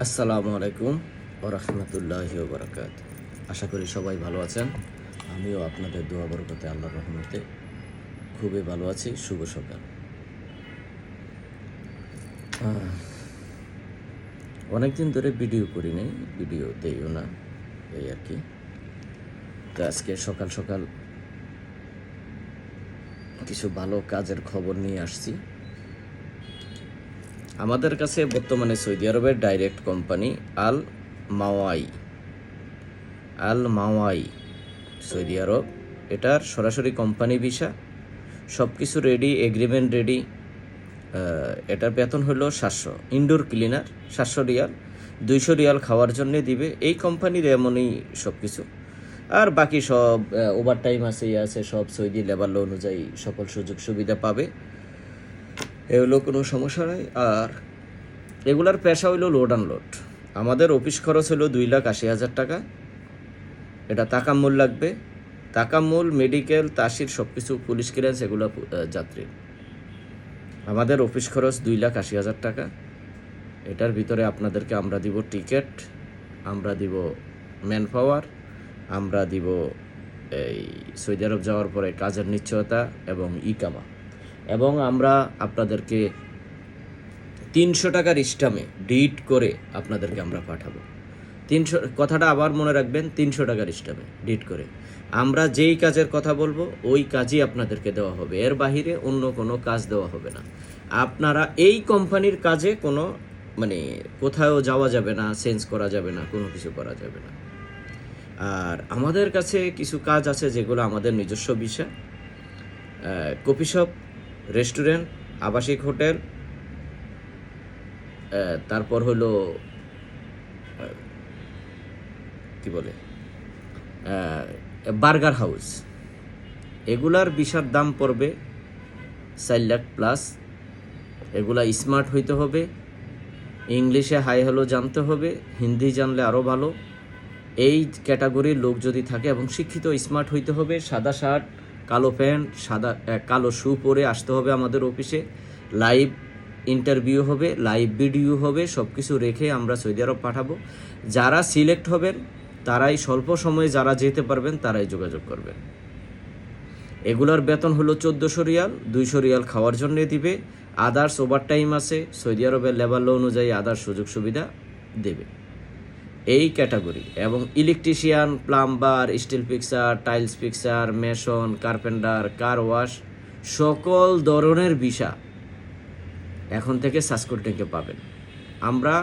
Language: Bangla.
আসসালামু আলাইকুম ওরহমতুল্লাহি ওবরাকাত। আশা করি সবাই ভালো আছেন। আমিও আপনাদের দোয়া বরকতে আল্লাহর রহমতে খুবই ভালো আছি। শুভ সকাল। অনেকদিন ধরে ভিডিও করি নাই, ভিডিও দেইও না, এই আর কি। তো আজকে সকাল সকাল কিছু ভালো কাজের খবর নিয়ে আসছি। আমাদের কাছে বর্তমানে সৌদি আরবের ডাইরেক্ট কোম্পানি আল মাওয়াই সৌদি আরব, এটার সরাসরি কোম্পানি ভিসা, সব কিছু রেডি, এগ্রিমেন্ট রেডি। এটার বেতন হলো 700, ইনডোর ক্লিনার 700 রিয়াল, 200 রিয়াল খাওয়ার জন্যে দিবে। এই কোম্পানির এমনই সব কিছু। আর বাকি সব ওভার টাইম আছে, আছে সব সৌদি লেবার ল অনুযায়ী সকল সুযোগ সুবিধা পাবে, এগুলো কোনো সমস্যা নাই। আর এগুলার পেশা হইলো লোড আনলোড। আমাদের অফিস খরচ হলো 2,80,000 টাকা। এটা তাকাম্মুল লাগবে, তাকাম্মুল, মেডিকেল, তাসির সব কিছু, পুলিশ ক্লিয়ারেন্স, এগুলো যাত্রী। আমাদের অফিস খরচ 2,80,000 টাকা। এটার ভিতরে আপনাদেরকে আমরা দিব টিকিট, আমরা দিব ম্যান পাওয়ার, আমরা দিব এই সৌদি আরব যাওয়ার পরে কাজের নিশ্চয়তা এবং ইকামা, এবং আমরা আপনাদেরকে 300 টাকার স্টামে ডিট করে আপনাদেরকে আমরা পাঠাবো। 300, কথাটা আবার মনে রাখবেন, 300 টাকার স্টামে ডিট করে আমরা যেই কাজের কথা বলবো ওই কাজই আপনাদেরকে দেওয়া হবে। এর বাহিরে অন্য কোনো কাজ দেওয়া হবে না। আপনারা এই কোম্পানির কাজে কোনো কোথাও যাওয়া যাবে না, চেঞ্জ করা যাবে না, কোনো কিছু করা যাবে না। আর আমাদের কাছে কিছু কাজ আছে যেগুলো আমাদের নিজস্ব বিষয়। কফি শপ, রেস্টুরেন্ট, আবাসিক হোটেল, তারপর হলো কি বলে বার্গার হাউস, এগুলার ভিসার দাম পড়বে 4 লাখ প্লাস। এগুলা স্মার্ট হইতে হবে, ইংলিশে হাই হ্যালো জানতে হবে, হিন্দি জানলে আরও ভালো। এই ক্যাটাগরির লোক যদি থাকে এবং শিক্ষিত, স্মার্ট হইতে হবে, সাদা শার্ট, কালো প্যান্ট, কালো শু পরে আসতে হবে আমাদের অফিসে। লাইভ ইন্টারভিউ হবে, লাইভ ভিডিও হবে, সব কিছু রেখে আমরা সৌদি আরব পাঠাবো। যারা সিলেক্ট হবেন তারাই, স্বল্প সময়ে যারা যেতে পারবেন তারাই যোগাযোগ করবেন। এগুলার বেতন হলো 1400 রিয়াল, 200 রিয়াল খাওয়ার জন্য দিবে। আদার্স ওভার টাইম আছে, সৌদি আরবের লেবার ল অনুযায়ী আদার্স সুযোগ সুবিধা দেবে এই ক্যাটাগরি। এবং electrician, plumber, still fixer, tiles fixer, mason, carpenter, car wash, সকল ধরনের ভিসা এখন থেকে সাসকোটেকে পাবেন। আমরা